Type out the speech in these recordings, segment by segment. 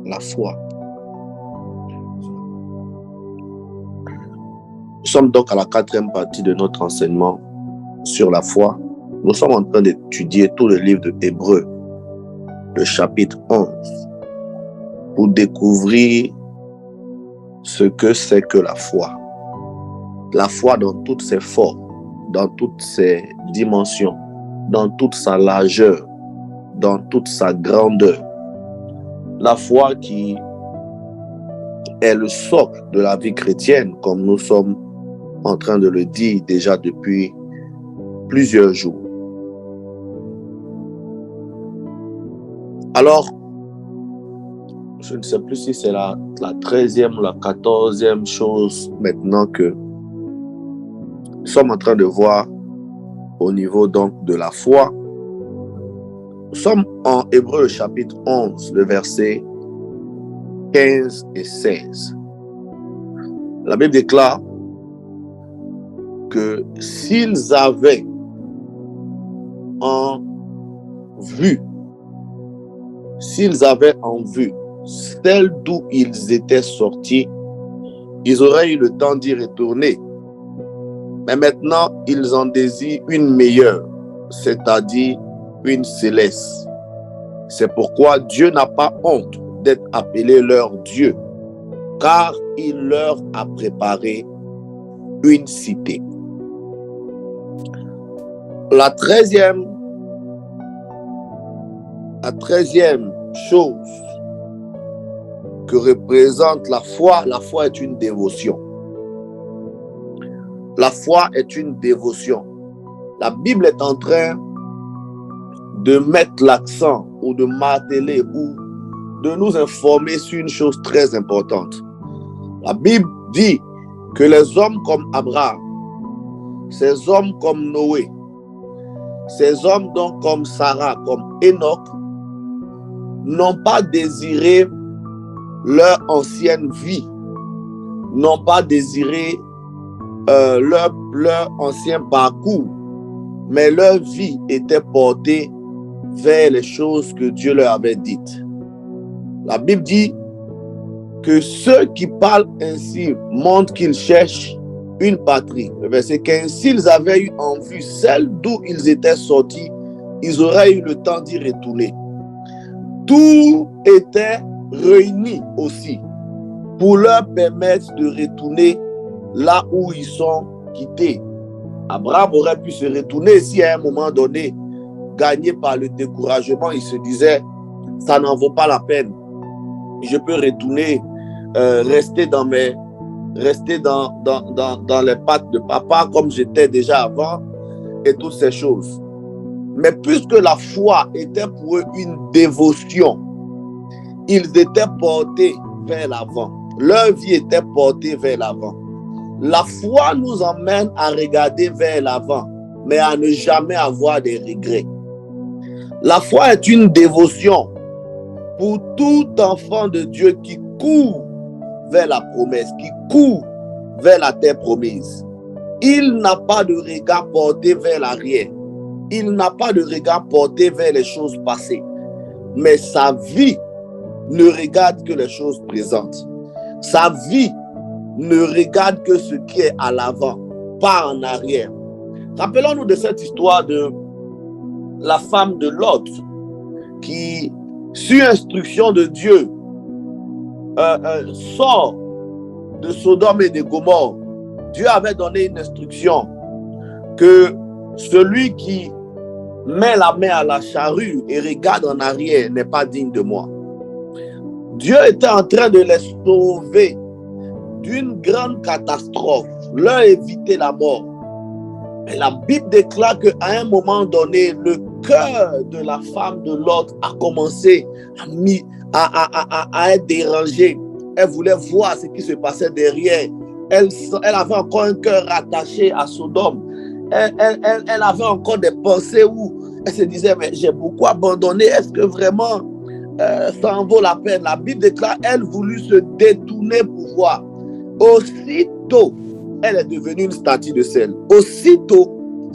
la foi. Nous sommes donc à la 4e partie de notre enseignement sur la foi. Nous sommes en train d'étudier tout le livre de Hébreux, le chapitre 11, pour découvrir ce que c'est que la foi. La foi dans toutes ses formes, dans toutes ses dimensions, dans toute sa largeur, dans toute sa grandeur. La foi qui est le socle de la vie chrétienne, comme nous sommes en train de le dire déjà depuis plusieurs jours. Alors, je ne sais plus si c'est la 13e ou la 14e chose maintenant que nous sommes en train de voir au niveau donc de la foi. Nous sommes en Hébreux chapitre 11, le verset 15 et 16. La Bible déclare que s'ils avaient en vue celle d'où ils étaient sortis, ils auraient eu le temps d'y retourner. Mais maintenant, ils en désirent une meilleure, c'est-à-dire une céleste. C'est pourquoi Dieu n'a pas honte d'être appelé leur Dieu, car il leur a préparé une cité. La 13e chose que représente la foi est une dévotion. La foi est une dévotion. La Bible est en train de mettre l'accent ou de marteler ou de nous informer sur une chose très importante. La Bible dit que les hommes comme Abraham, ces hommes comme Noé, ces hommes donc comme Sarah, comme Enoch, n'ont pas désiré leur ancienne vie, n'ont pas désiré leur ancien parcours, mais leur vie était portée vers les choses que Dieu leur avait dites. La Bible dit que ceux qui parlent ainsi montrent qu'ils cherchent une patrie. Le verset 15, s'ils avaient eu en vue celle d'où ils étaient sortis, ils auraient eu le temps d'y retourner. Tout était réuni aussi pour leur permettre de retourner là où ils sont quittés. Abraham aurait pu se retourner si à un moment donné, gagné par le découragement, il se disait, ça n'en vaut pas la peine. Je peux retourner, rester dans les pattes de papa comme j'étais déjà avant et toutes ces choses. Mais puisque la foi était pour eux une dévotion, ils étaient portés vers l'avant. Leur vie était portée vers l'avant. La foi nous emmène à regarder vers l'avant, mais à ne jamais avoir des regrets. La foi est une dévotion pour tout enfant de Dieu qui court vers la promesse, qui court vers la terre promise. Il n'a pas de regard porté vers l'arrière. Il n'a pas de regard porté vers les choses passées. Mais sa vie ne regarde que les choses présentes. Sa vie ne regarde que ce qui est à l'avant, pas en arrière. Rappelons-nous de cette histoire de la femme de Lot qui, sur instruction de Dieu, sort de Sodome et de Gomorrhe. Dieu avait donné une instruction que celui qui met la main à la charrue et regarde en arrière n'est pas digne de moi. Dieu était en train de les sauver d'une grande catastrophe, leur éviter la mort. Mais la Bible déclare qu'à un moment donné, le cœur de la femme de Lot a commencé à être dérangé. Elle voulait voir ce qui se passait derrière. Elle avait encore un cœur attaché à Sodome. Elle avait encore des pensées où elle se disait, mais j'ai beaucoup abandonné. Est-ce que vraiment ça en vaut la peine? La Bible déclare, elle voulut se détourner pour voir. Aussitôt, elle est devenue une statue de sel. Aussitôt,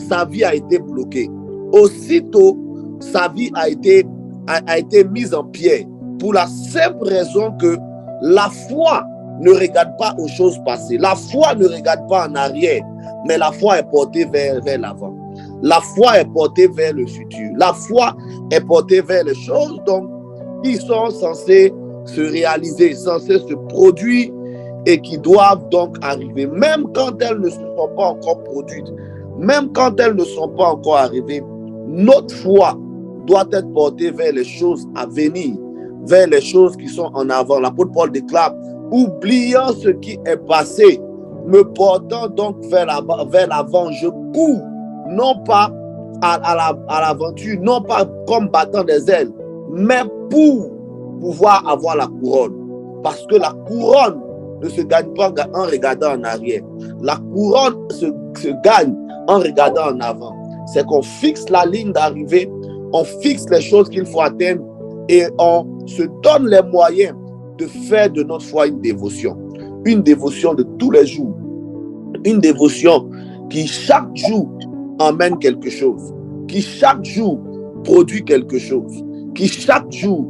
sa vie a été bloquée. Aussitôt, sa vie a été mise en pierre. pour la simple raison que la foi ne regarde pas aux choses passées. La foi ne regarde pas en arrière, mais la foi est portée vers l'avant. La foi est portée vers le futur. La foi est portée vers les choses donc, qui sont censées se réaliser, censées se produire et qui doivent donc arriver. Même quand elles ne se sont pas encore produites, même quand elles ne sont pas encore arrivées, notre foi doit être portée vers les choses à venir, vers les choses qui sont en avant. L'apôtre Paul déclare, oubliant ce qui est passé, me portant donc vers l'avant, je cours, non pas à l'aventure, non pas comme battant des ailes, mais pour pouvoir avoir la couronne. Parce que la couronne ne se gagne pas en regardant en arrière. La couronne se gagne en regardant en avant. C'est qu'on fixe la ligne d'arrivée, on fixe les choses qu'il faut atteindre et on se donne les moyens de faire de notre foi une dévotion de tous les jours, une dévotion qui chaque jour emmène quelque chose, qui chaque jour produit quelque chose, qui chaque jour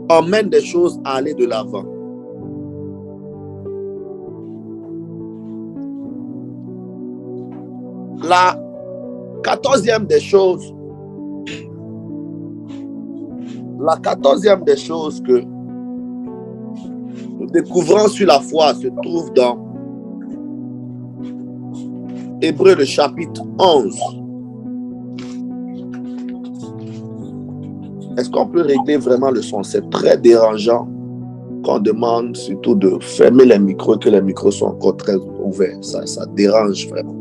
emmène des choses à aller de l'avant. La 14e des choses, que nous découvrons sur la foi se trouve dans Hébreux le chapitre 11. Est-ce qu'on peut régler vraiment le son? C'est très dérangeant qu'on demande surtout de fermer les micros, que les micros sont encore très ouverts. Ça dérange vraiment.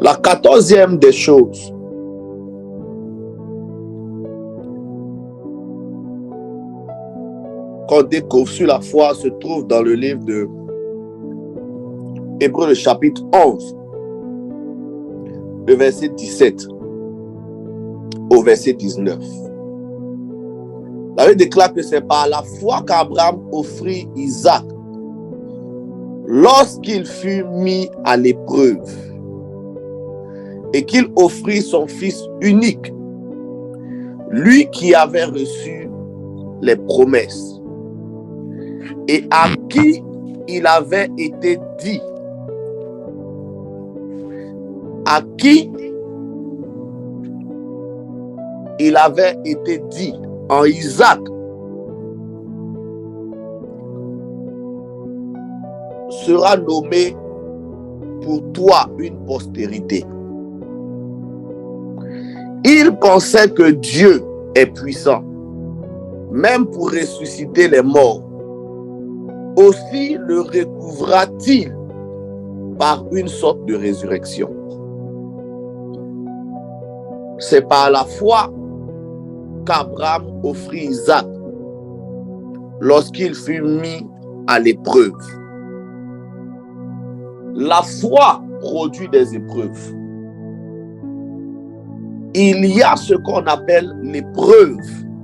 La 14e des choses qu'on découvre sur la foi se trouve dans le livre de Hébreux le chapitre 11, le verset 17 au verset 19. La Bible déclare que c'est par la foi qu'Abraham offrit Isaac lorsqu'il fut mis à l'épreuve et qu'il offrit son fils unique, lui qui avait reçu les promesses et à qui il avait été dit, en Isaac, sera nommé pour toi une postérité. Il pensait que Dieu est puissant, même pour ressusciter les morts. Aussi le recouvra-t-il par une sorte de résurrection. C'est par la foi qu'Abraham offrit Isaac lorsqu'il fut mis à l'épreuve. La foi produit des épreuves. Il y a ce qu'on appelle l'épreuve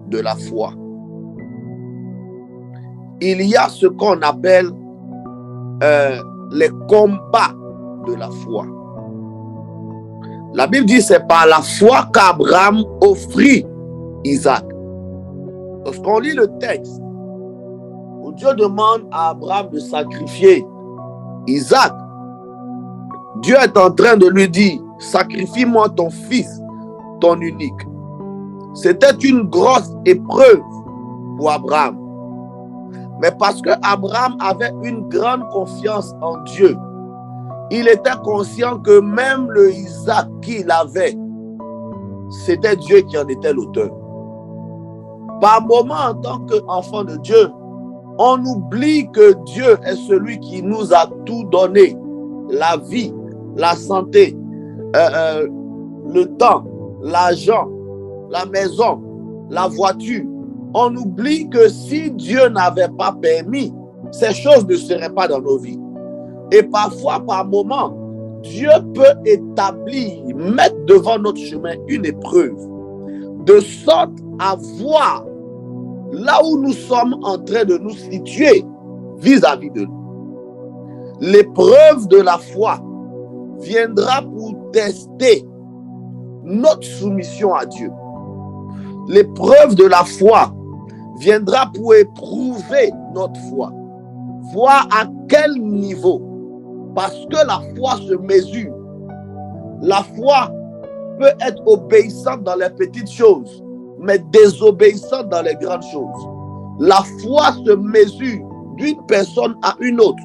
de la foi. Il y a ce qu'on appelle les combats de la foi. La Bible dit c'est par la foi qu'Abraham offrit Isaac. Lorsqu'on lit le texte où Dieu demande à Abraham de sacrifier Isaac, Dieu est en train de lui dire, sacrifie-moi ton fils, ton unique. C'était une grosse épreuve pour Abraham. Mais parce que Abraham avait une grande confiance en Dieu, il était conscient que même le Isaac qu'il avait, c'était Dieu qui en était l'auteur. Par moments, en tant qu'enfant de Dieu, on oublie que Dieu est celui qui nous a tout donné. La vie, la santé, le temps, l'argent, la maison, la voiture. On oublie que si Dieu n'avait pas permis, ces choses ne seraient pas dans nos vies. Et parfois, par moment, Dieu peut établir, mettre devant notre chemin une épreuve, de sorte à voir là où nous sommes en train de nous situer vis-à-vis de nous. L'épreuve de la foi viendra pour tester notre soumission à Dieu. L'épreuve de la foi viendra pour éprouver notre foi. Voir à quel niveau. Parce que la foi se mesure. La foi peut être obéissante dans les petites choses, mais désobéissante dans les grandes choses. La foi se mesure d'une personne à une autre.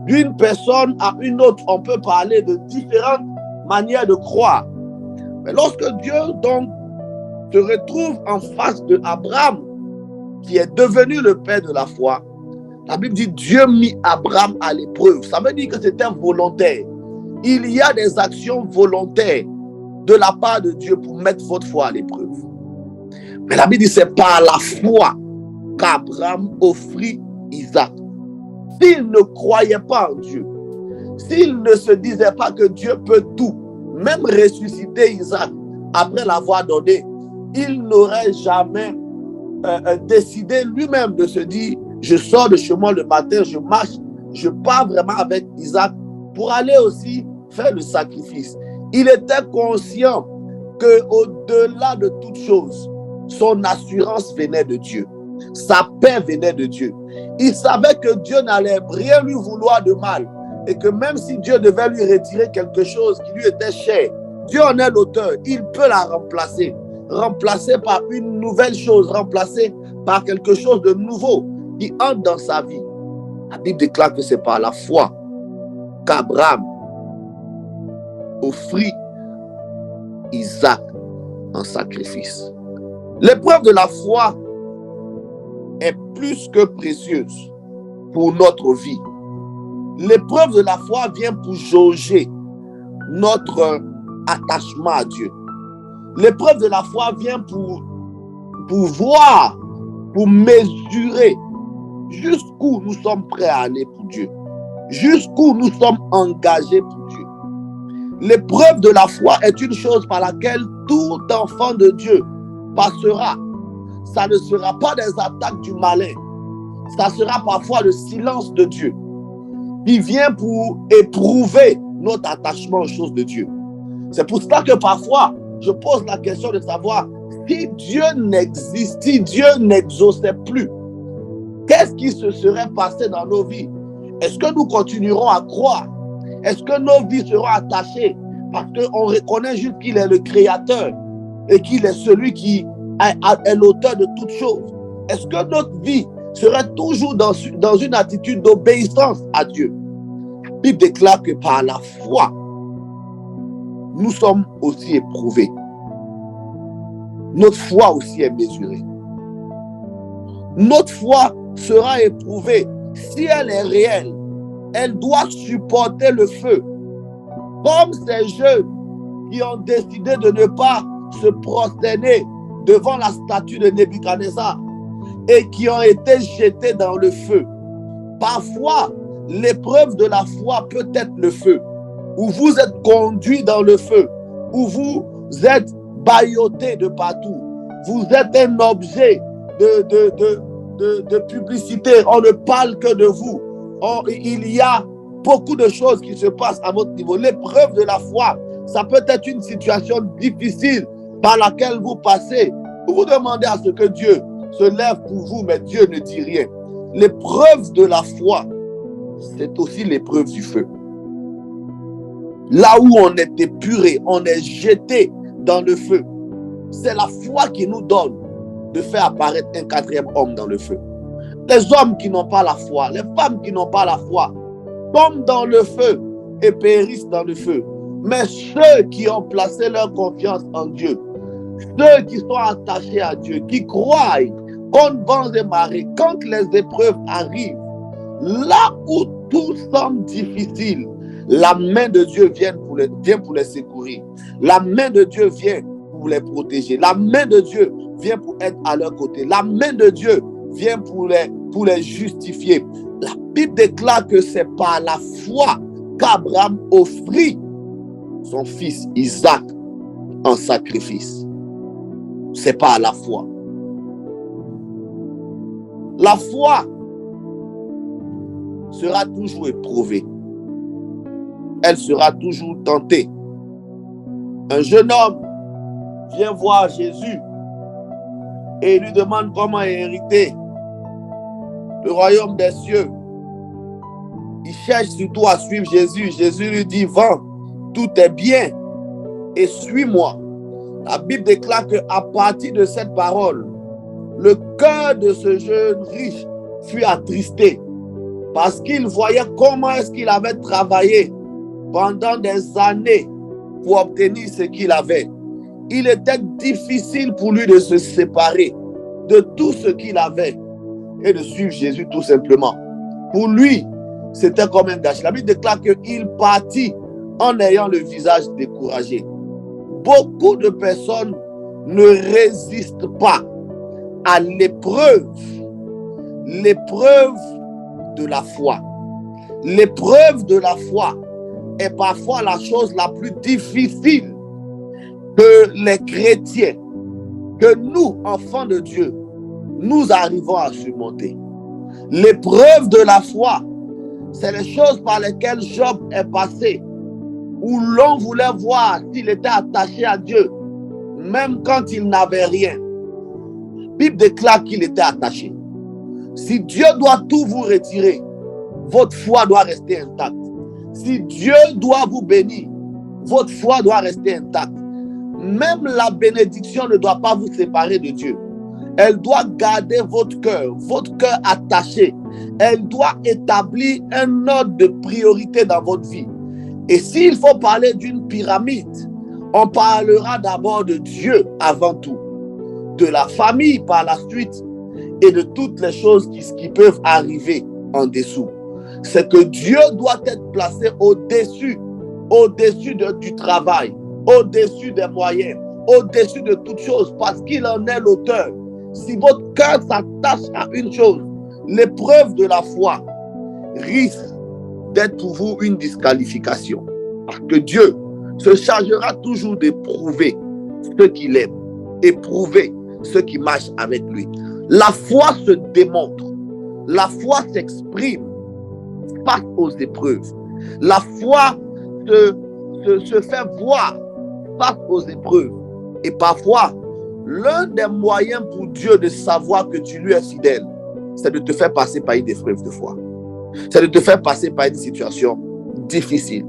D'une personne à une autre, on peut parler de différentes manières de croire. Mais lorsque Dieu donc se retrouve en face de Abraham, qui est devenu le père de la foi, la Bible dit Dieu mit Abraham à l'épreuve. Ça veut dire que c'était volontaire. Il y a des actions volontaires de la part de Dieu pour mettre votre foi à l'épreuve. Mais la Bible dit c'est par la foi qu'Abraham offrit Isaac. S'il ne croyait pas en Dieu, s'il ne se disait pas que Dieu peut tout, même ressusciter Isaac après l'avoir donné, il n'aurait jamais décidé lui-même de se dire je sors de chez moi le matin, je marche, je pars vraiment avec Isaac pour aller aussi faire le sacrifice. Il était conscient qu'au-delà de toute chose, son assurance venait de Dieu. Sa paix venait de Dieu. Il savait que Dieu n'allait rien lui vouloir de mal et que même si Dieu devait lui retirer quelque chose qui lui était cher, Dieu en est l'auteur. Il peut la remplacer. Remplacer par une nouvelle chose, remplacer par quelque chose de nouveau qui entre dans sa vie. La Bible déclare que c'est par la foi qu'Abraham offrit Isaac en sacrifice. L'épreuve de la foi est plus que précieuse pour notre vie. L'épreuve de la foi vient pour jauger notre attachement à Dieu. L'épreuve de la foi vient pour voir, pour mesurer jusqu'où nous sommes prêts à aller pour Dieu, jusqu'où nous sommes engagés pour Dieu. L'épreuve de la foi est une chose par laquelle tout enfant de Dieu passera. Ça ne sera pas des attaques du malin, ça sera parfois le silence de Dieu qui vient pour éprouver notre attachement aux choses de Dieu. C'est pour cela que parfois je pose la question de savoir si Dieu n'existe, si Dieu n'exauçait plus, qu'est-ce qui se serait passé dans nos vies? Est-ce que nous continuerons à croire? Est-ce que nos vies seront attachées parce qu'on reconnaît juste qu'il est le créateur et qu'il est celui qui est l'auteur de toutes choses? Est-ce que notre vie serait toujours dans une attitude d'obéissance à Dieu? La Bible déclare que par la foi, nous sommes aussi éprouvés. Notre foi aussi est mesurée. Notre foi sera éprouvée. Si elle est réelle, elle doit supporter le feu. Comme ces jeunes qui ont décidé de ne pas se prosterner devant la statue de Nebuchadnezzar et qui ont été jetés dans le feu. Parfois, l'épreuve de la foi peut être le feu, où vous êtes conduit dans le feu, où vous êtes bâilloté de partout. Vous êtes un objet de publicité. On ne parle que de vous. Il y a beaucoup de choses qui se passent à votre niveau. L'épreuve de la foi, ça peut être une situation difficile par laquelle vous passez. Vous vous demandez à ce que Dieu se lève pour vous, mais Dieu ne dit rien. L'épreuve de la foi, c'est aussi l'épreuve du feu. Là où on est épuré, on est jeté dans le feu. C'est la foi qui nous donne de faire apparaître un quatrième homme dans le feu. Les hommes qui n'ont pas la foi, les femmes qui n'ont pas la foi, tombent dans le feu et périssent dans le feu. Mais ceux qui ont placé leur confiance en Dieu, ceux qui sont attachés à Dieu, qui croient contre vents et marées, quand les épreuves arrivent, là où tout semble difficile, la main de Dieu vient pour les secourir. La main de Dieu vient pour les protéger. La main de Dieu vient pour être à leur côté. La main de Dieu vient pour les justifier. La Bible déclare que c'est par la foi qu'Abraham offrit son fils Isaac en sacrifice. C'est par la foi. La foi sera toujours éprouvée. elle sera toujours tentée. Un jeune homme vient voir Jésus et lui demande comment hériter le royaume des cieux. Il cherche surtout à suivre Jésus. Jésus lui dit, vends tout est bien et suis-moi. La Bible déclare qu'à partir de cette parole, le cœur de ce jeune riche fut attristé parce qu'il voyait comment est-ce qu'il avait travaillé pendant des années pour obtenir ce qu'il avait. Il était difficile pour lui de se séparer de tout ce qu'il avait et de suivre Jésus tout simplement. Pour lui, c'était comme un gâchis. La Bible déclare qu'il partit en ayant le visage découragé. Beaucoup de personnes ne résistent pas à l'épreuve de la foi. L'épreuve de la foi est parfois la chose la plus difficile que les chrétiens, que nous, enfants de Dieu, nous arrivons à surmonter. L'épreuve de la foi, c'est les choses par lesquelles Job est passé, où l'on voulait voir s'il était attaché à Dieu, même quand il n'avait rien. La Bible déclare qu'il était attaché. Si Dieu doit tout vous retirer, votre foi doit rester intacte. Si Dieu doit vous bénir, votre foi doit rester intacte. Même la bénédiction ne doit pas vous séparer de Dieu. Elle doit garder votre cœur attaché. Elle doit établir un ordre de priorité dans votre vie. Et s'il faut parler d'une pyramide, on parlera d'abord de Dieu avant tout, de la famille par la suite et de toutes les choses qui peuvent arriver en dessous. C'est que Dieu doit être placé au-dessus du travail, au-dessus des moyens, au-dessus de toutes choses, parce qu'il en est l'auteur. Si votre cœur s'attache à une chose, l'épreuve de la foi risque d'être pour vous une disqualification. Parce que Dieu se chargera toujours d'éprouver ceux qu'il aime, éprouver ceux qui marchent avec lui. La foi se démontre, la foi s'exprime face aux épreuves. La foi se fait voir face aux épreuves. Et parfois, l'un des moyens pour Dieu de savoir que tu lui es fidèle, c'est de te faire passer par une épreuve de foi. C'est de te faire passer par une situation difficile.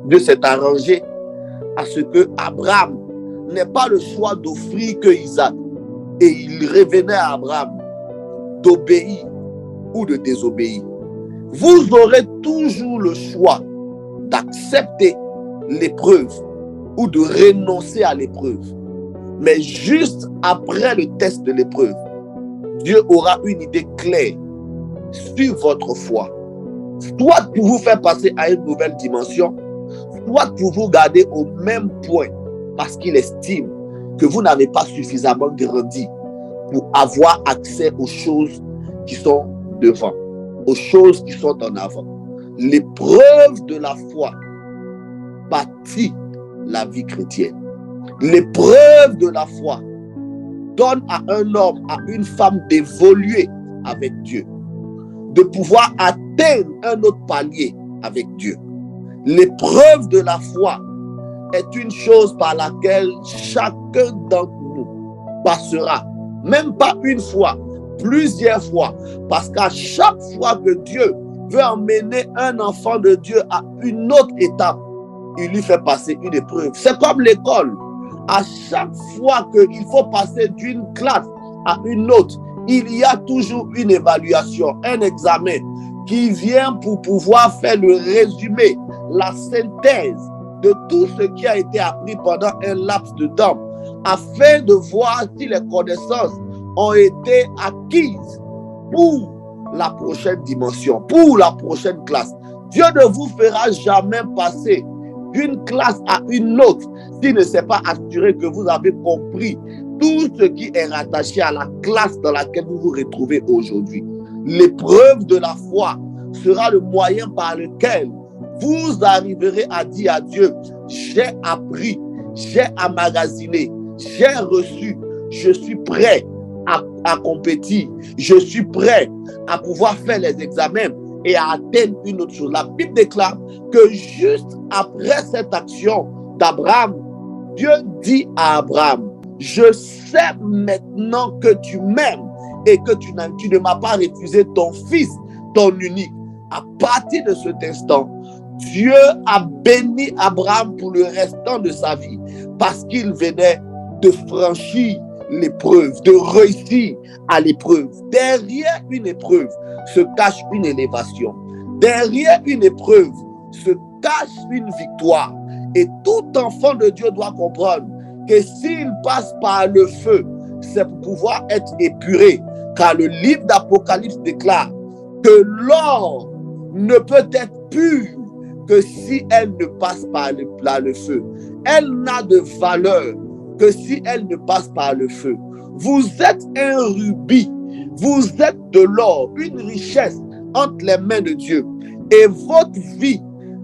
Dieu s'est arrangé à ce que Abraham n'ait pas le choix d'offrir que Isaac. Et il revenait à Abraham d'obéir ou de désobéir. Vous aurez toujours le choix d'accepter l'épreuve ou de renoncer à l'épreuve. Mais juste après le test de l'épreuve, Dieu aura une idée claire sur votre foi. Soit pour vous faire passer à une nouvelle dimension, soit pour vous garder au même point parce qu'il estime que vous n'avez pas suffisamment grandi pour avoir accès aux choses qui sont devant, aux choses qui sont en avant. L'épreuve de la foi bâtit la vie chrétienne. L'épreuve de la foi donne à un homme, à une femme d'évoluer avec Dieu, de pouvoir atteindre un autre palier avec Dieu. L'épreuve de la foi est une chose par laquelle chacun d'entre nous passera, même pas une fois, plusieurs fois, parce qu'à chaque fois que Dieu veut emmener un enfant de Dieu à une autre étape, il lui fait passer une épreuve. C'est comme l'école. À chaque fois qu'il faut passer d'une classe à une autre, il y a toujours une évaluation, un examen qui vient pour pouvoir faire le résumé, la synthèse de tout ce qui a été appris pendant un laps de temps, afin de voir si les connaissances ont été acquises pour la prochaine dimension, pour la prochaine classe. Dieu ne vous fera jamais passer d'une classe à une autre s'il ne s'est pas assuré que vous avez compris tout ce qui est rattaché à la classe dans laquelle vous vous retrouvez aujourd'hui. L'épreuve de la foi sera le moyen par lequel vous arriverez à dire à Dieu: j'ai appris, j'ai emmagasiné, j'ai reçu, je suis prêt à compétir, je suis prêt à pouvoir faire les examens et à atteindre une autre chose. La Bible déclare que juste après cette action d'Abraham, Dieu dit à Abraham, je sais maintenant que tu m'aimes et que tu ne m'as pas refusé ton fils, ton unique. À partir de cet instant, Dieu a béni Abraham pour le restant de sa vie parce qu'il venait de franchir l'épreuve, de réussir à l'épreuve. Derrière une épreuve se cache une élévation. Derrière une épreuve se cache une victoire. Et tout enfant de Dieu doit comprendre que s'il passe par le feu, c'est pour pouvoir être épuré. Car le livre d'Apocalypse déclare que l'or ne peut être pur que si elle ne passe par le feu. Elle n'a de valeur que si elle ne passe par le feu. Vous êtes un rubis, vous êtes de l'or, une richesse entre les mains de Dieu. Et votre vie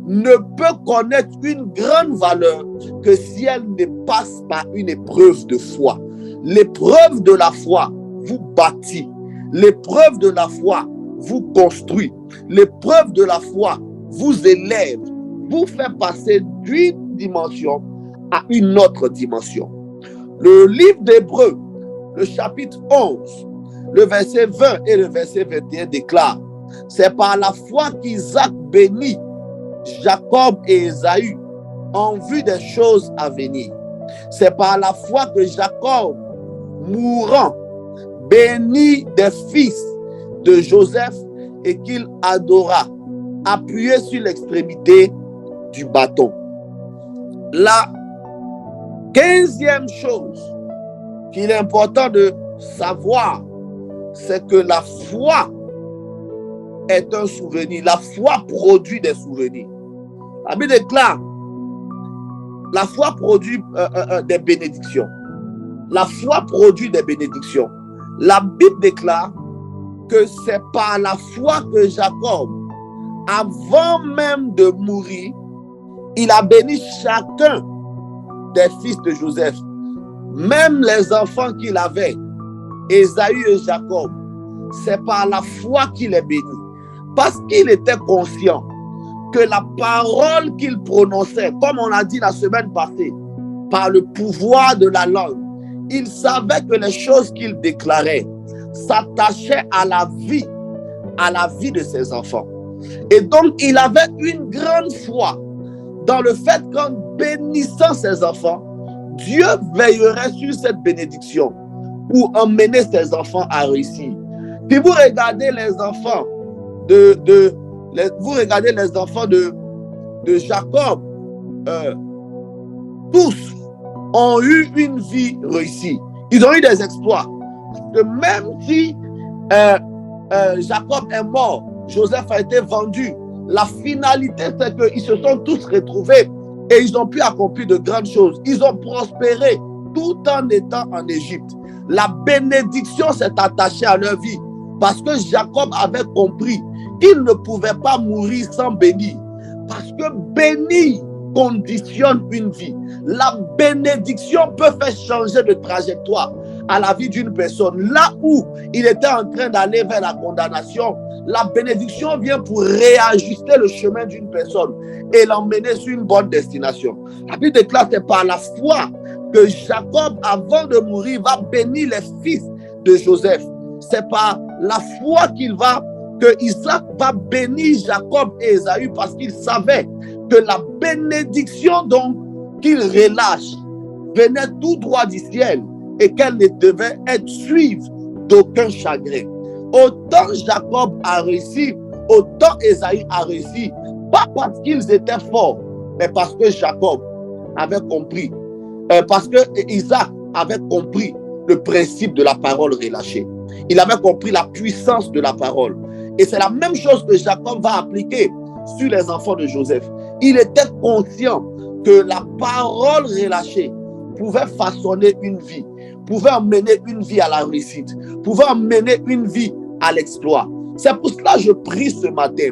ne peut connaître une grande valeur que si elle ne passe par une épreuve de foi. L'épreuve de la foi vous bâtit. L'épreuve de la foi vous construit. L'épreuve de la foi vous élève, vous fait passer d'une dimension à une autre dimension. Le livre d'Hébreux, le chapitre 11, le verset 20 et le verset 21 déclare, c'est par la foi qu'Isaac bénit Jacob et Ésaü en vue des choses à venir. C'est par la foi que Jacob, mourant, bénit des fils de Joseph et qu'il adora, appuyé sur l'extrémité du bâton. La 15e chose qu'il est important de savoir, c'est que la foi est un souvenir. La foi produit des souvenirs. La Bible déclare, la foi produit des bénédictions. La foi produit des bénédictions. La Bible déclare que c'est par la foi que Jacob, avant même de mourir, il a béni chacun des fils de Joseph, même les enfants qu'il avait, Ésaü et Jacob. C'est par la foi qu'il est béni, parce qu'il était conscient que la parole qu'il prononçait, comme on l'a dit la semaine passée, par le pouvoir de la langue, il savait que les choses qu'il déclarait s'attachaient à la vie de ses enfants. Et donc, il avait une grande foi dans le fait qu'en bénissant ses enfants, Dieu veillerait sur cette bénédiction pour emmener ses enfants à réussir. Puis vous regardez les enfants de Jacob, tous ont eu une vie réussie. Ils ont eu des exploits. Que même si Jacob est mort, Joseph a été vendu, la finalité c'est qu'ils se sont tous retrouvés et ils ont pu accomplir de grandes choses. Ils ont prospéré tout en étant en Égypte. La bénédiction s'est attachée à leur vie parce que Jacob avait compris qu'il ne pouvait pas mourir sans bénir. Parce que bénir conditionne une vie. La bénédiction peut faire changer de trajectoire à la vie d'une personne. Là où il était en train d'aller vers la condamnation, la bénédiction vient pour réajuster le chemin d'une personne et l'emmener sur une bonne destination. La Bible déclare que par la foi que Jacob, avant de mourir, va bénir les fils de Joseph. C'est par la foi que Isaac va bénir Jacob et Ésaü parce qu'il savait que la bénédiction donc qu'il relâche venait tout droit du ciel et qu'elle ne devait être suivie d'aucun chagrin. Autant Jacob a réussi, autant Ésaü a réussi, pas parce qu'ils étaient forts, mais parce que Jacob avait compris, parce que Isaac avait compris le principe de la parole relâchée. Il avait compris la puissance de la parole. Et c'est la même chose que Jacob va appliquer sur les enfants de Joseph. Il était conscient que la parole relâchée pouvait façonner une vie, pouvait emmener une vie à la réussite, pouvait emmener une vie à l'exploit. C'est pour cela que je prie ce matin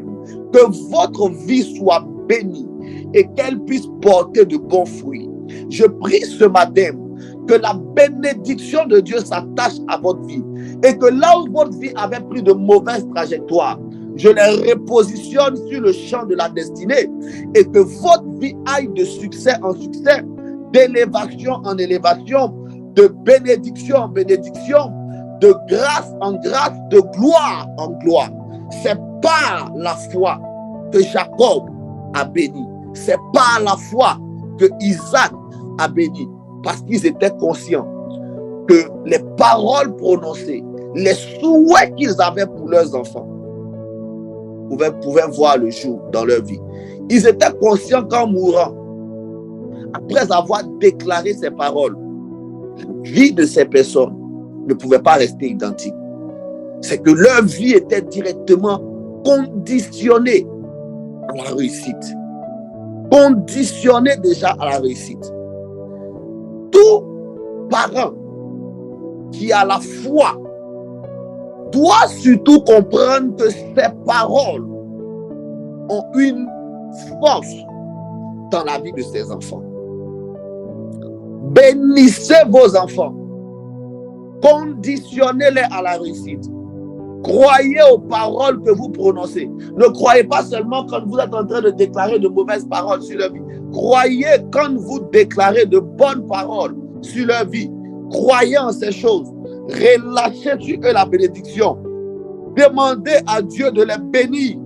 que votre vie soit bénie et qu'elle puisse porter de bons fruits. Je prie ce matin que la bénédiction de Dieu s'attache à votre vie et que là où votre vie avait pris de mauvaises trajectoires, je les repositionne sur le champ de la destinée et que votre vie aille de succès en succès, d'élévation en élévation, de bénédiction en bénédiction, de grâce en grâce, de gloire en gloire. C'est par la foi que Jacob a béni. C'est par la foi que Isaac a béni. Parce qu'ils étaient conscients que les paroles prononcées, les souhaits qu'ils avaient pour leurs enfants pouvaient voir le jour dans leur vie. Ils étaient conscients qu'en mourant, après avoir déclaré ces paroles, la vie de ces personnes ne pouvait pas rester identique. C'est que leur vie était directement conditionnée à la réussite. Conditionnée déjà à la réussite. Tout parent qui a la foi doit surtout comprendre que ces paroles ont une force dans la vie de ses enfants. Bénissez vos enfants. Conditionnez-les à la réussite. Croyez aux paroles que vous prononcez. Ne croyez pas seulement quand vous êtes en train de déclarer de mauvaises paroles sur leur vie. Croyez quand vous déclarez de bonnes paroles sur leur vie. Croyez en ces choses. Relâchez sur eux la bénédiction. Demandez à Dieu de les bénir,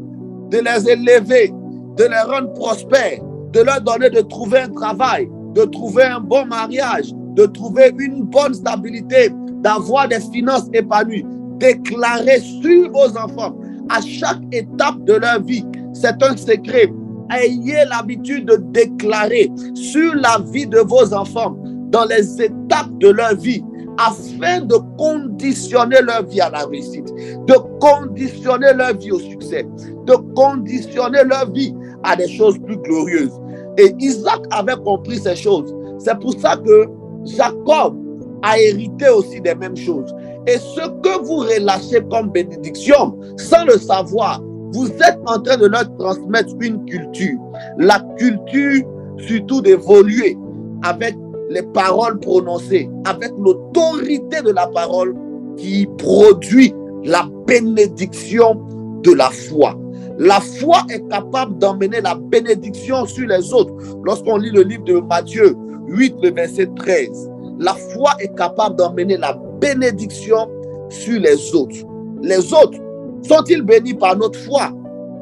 de les élever, de les rendre prospères, de leur donner de trouver un travail, de trouver un bon mariage, de trouver une bonne stabilité, d'avoir des finances épanouies. Déclarez sur vos enfants à chaque étape de leur vie. C'est un secret. Ayez l'habitude de déclarer sur la vie de vos enfants dans les étapes de leur vie afin de conditionner leur vie à la réussite, de conditionner leur vie au succès, de conditionner leur vie à des choses plus glorieuses. Et Isaac avait compris ces choses. C'est pour ça que Jacob a hérité aussi des mêmes choses. Et ce que vous relâchez comme bénédiction, sans le savoir, vous êtes en train de leur transmettre une culture. La culture surtout d'évoluer avec les paroles prononcées, avec l'autorité de la parole qui produit la bénédiction de la foi. La foi est capable d'emmener la bénédiction sur les autres. Lorsqu'on lit le livre de Matthieu 8, le verset 13, la foi est capable d'emmener la bénédiction sur les autres. Les autres sont-ils bénis par notre foi?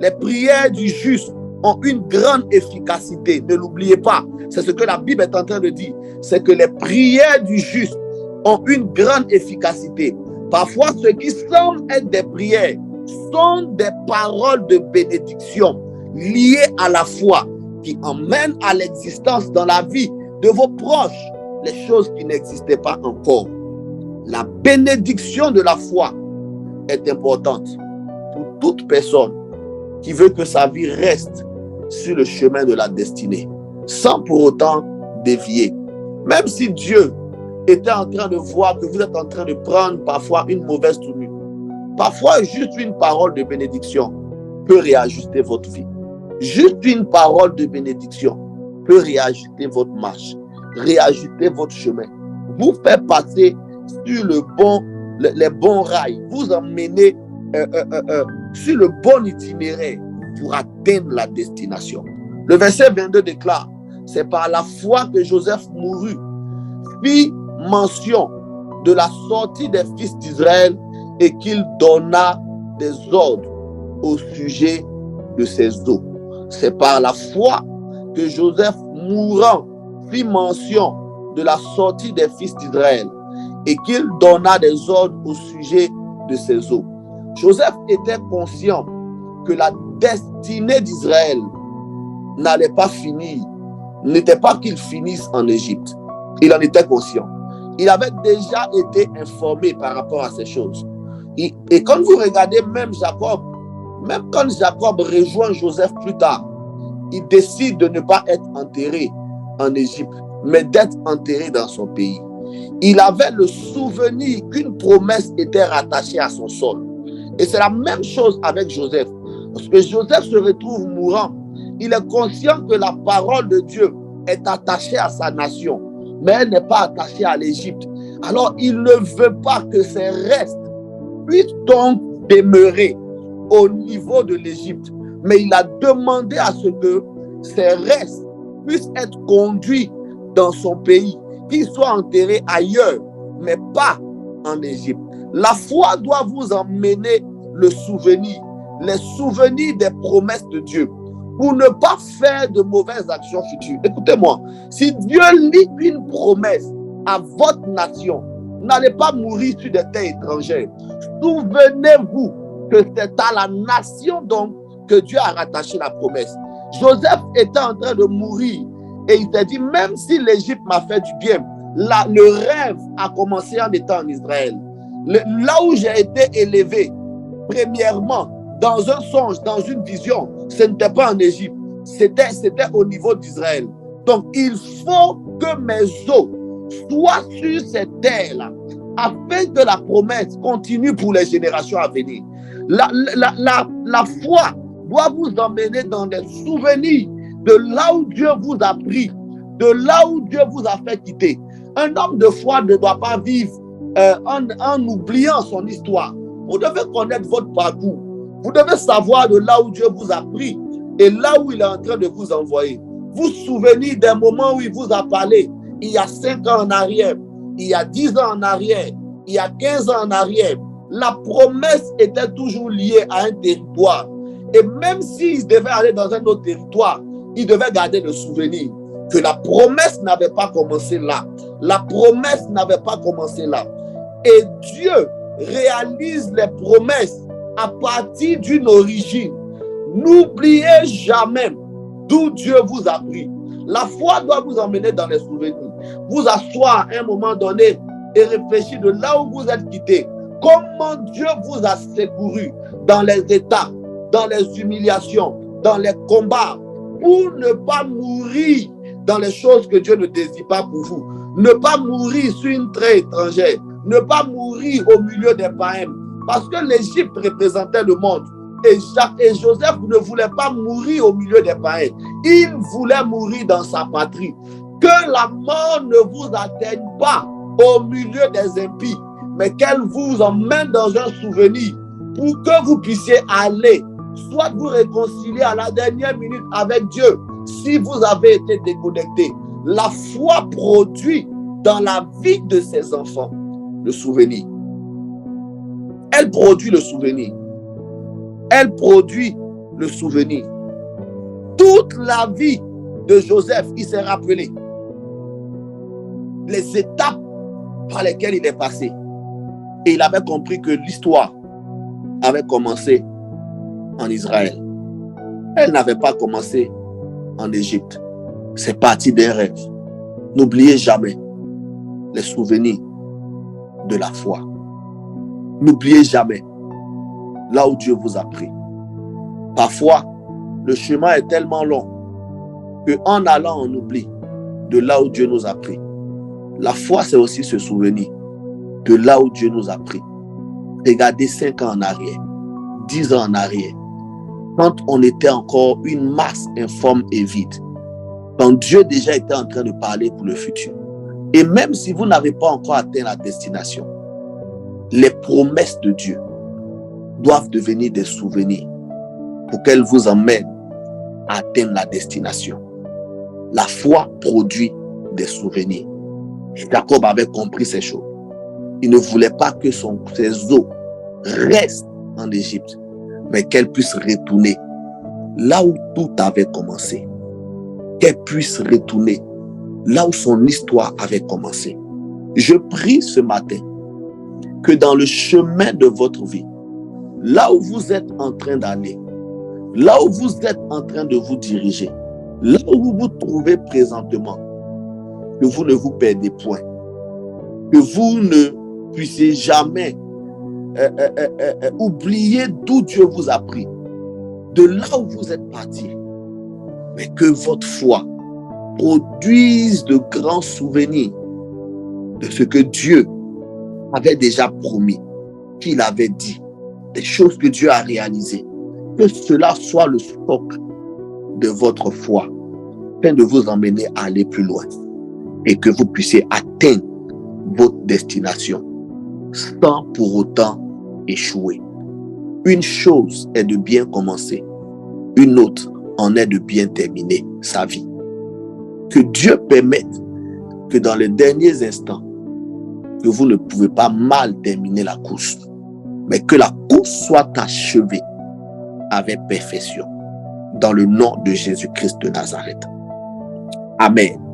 Les prières du juste ont une grande efficacité. Ne l'oubliez pas. C'est ce que la Bible est en train de dire. C'est que les prières du juste ont une grande efficacité. Parfois, ce qui semble être des prières sont des paroles de bénédiction liées à la foi qui emmènent à l'existence dans la vie de vos proches les choses qui n'existaient pas encore. La bénédiction de la foi est importante pour toute personne qui veut que sa vie reste sur le chemin de la destinée, sans pour autant dévier. Même si Dieu était en train de voir que vous êtes en train de prendre parfois une mauvaise tournure, parfois juste une parole de bénédiction peut réajuster votre vie. Juste une parole de bénédiction peut réajuster votre marche, réajuster votre chemin, vous faire passer sur les bons rails, vous emmener sur le bon itinéraire pour atteindre la destination. Le verset 22 déclare, c'est par la foi que Joseph mourut, fit mention de la sortie des fils d'Israël et qu'il donna des ordres au sujet de ses os. C'est par la foi que Joseph mourant fit mention de la sortie des fils d'Israël et qu'il donna des ordres au sujet de ses os. Joseph était conscient que la destinée d'Israël n'allait pas finir, n'était pas qu'il finisse en Égypte. Il en était conscient. Il avait déjà été informé par rapport à ces choses. Et quand vous regardez même Jacob, même quand Jacob rejoint Joseph plus tard, il décide de ne pas être enterré en Égypte, mais d'être enterré dans son pays. Il avait le souvenir qu'une promesse était rattachée à son sol. Et c'est la même chose avec Joseph. Lorsque Joseph se retrouve mourant, il est conscient que la parole de Dieu est attachée à sa nation, mais elle n'est pas attachée à l'Égypte. Alors, il ne veut pas que ses restes puissent donc demeurer au niveau de l'Égypte, mais il a demandé à ce que ses restes puissent être conduits dans son pays, qu'ils soient enterrés ailleurs, mais pas en Égypte. La foi doit vous emmener le souvenir, les souvenirs des promesses de Dieu, pour ne pas faire de mauvaises actions futures. Écoutez-moi, si Dieu lit une promesse à votre nation, n'allez pas mourir sur des terres étrangères. Souvenez-vous que c'est à la nation donc que Dieu a rattaché la promesse. Joseph était en train de mourir et il s'est dit, même si l'Égypte m'a fait du bien, le rêve a commencé en étant en Israël. Là où j'ai été élevé, premièrement, dans un songe, dans une vision, ce n'était pas en Égypte, c'était au niveau d'Israël. Donc, il faut que mes os soient sur cette terre-là, afin que la promesse continue pour les générations à venir. La foi doit vous emmener dans des souvenirs de là où Dieu vous a pris, de là où Dieu vous a fait quitter. Un homme de foi ne doit pas vivre en oubliant son histoire. Vous devez connaître votre parcours. Vous devez savoir de là où Dieu vous a pris et là où il est en train de vous envoyer. Vous souvenez des moments où il vous a parlé il y a 5 ans en arrière, il y a 10 ans en arrière, il y a 15 ans en arrière. La promesse était toujours liée à un territoire. Et même s'il devait aller dans un autre territoire, il devait garder le souvenir que la promesse n'avait pas commencé là. La promesse n'avait pas commencé là. Et Dieu réalise les promesses à partir d'une origine. N'oubliez jamais d'où Dieu vous a pris. La foi doit vous emmener dans les souvenirs. Vous asseoir à un moment donné et réfléchir de là où vous êtes quitté. Comment Dieu vous a secouru dans les états, dans les humiliations, dans les combats, pour ne pas mourir dans les choses que Dieu ne désire pas pour vous. Ne pas mourir sur une terre étrangère. Ne pas mourir au milieu des païens. Parce que l'Égypte représentait le monde. Et Joseph ne voulait pas mourir au milieu des païens. Il voulait mourir dans sa patrie. Que la mort ne vous atteigne pas au milieu des impies, mais qu'elle vous emmène dans un souvenir pour que vous puissiez aller, soit vous réconcilier à la dernière minute avec Dieu, si vous avez été déconnecté. La foi produit dans la vie de ses enfants le souvenir. Elle produit le souvenir. Elle produit le souvenir. Toute la vie de Joseph, il s'est rappelé les étapes par lesquelles il est passé. Et il avait compris que l'histoire avait commencé en Israël. Elle n'avait pas commencé en Égypte. C'est parti d'un rêve. N'oubliez jamais les souvenirs de la foi. N'oubliez jamais là où Dieu vous a pris. Parfois, le chemin est tellement long qu'en allant, on oublie de là où Dieu nous a pris. La foi, c'est aussi se souvenir de là où Dieu nous a pris. Regardez 5 ans en arrière, 10 ans en arrière, quand on était encore une masse informe et vide, quand Dieu déjà était en train de parler pour le futur. Et même si vous n'avez pas encore atteint la destination, les promesses de Dieu doivent devenir des souvenirs pour qu'elles vous emmènent à atteindre la destination. La foi produit des souvenirs. Jacob avait compris ces choses. Il ne voulait pas que ses os restent en Égypte, mais qu'elle puisse retourner là où tout avait commencé. Qu'elle puisse retourner là où son histoire avait commencé. Je prie ce matin que dans le chemin de votre vie, là où vous êtes en train d'aller, là où vous êtes en train de vous diriger, là où vous vous trouvez présentement, que vous ne vous perdez point, que vous ne puissiez jamais oublier d'où Dieu vous a pris, de là où vous êtes parti, mais que votre foi produise de grands souvenirs de ce que Dieu avait déjà promis, qu'il avait dit, des choses que Dieu a réalisées. Que cela soit le socle de votre foi, afin de vous emmener à aller plus loin et que vous puissiez atteindre votre destination sans pour autant échouer. Une chose est de bien commencer, une autre en est de bien terminer sa vie. Que Dieu permette que dans les derniers instants, que vous ne pouvez pas mal terminer la course, mais que la course soit achevée avec perfection. Dans le nom de Jésus-Christ de Nazareth. Amen.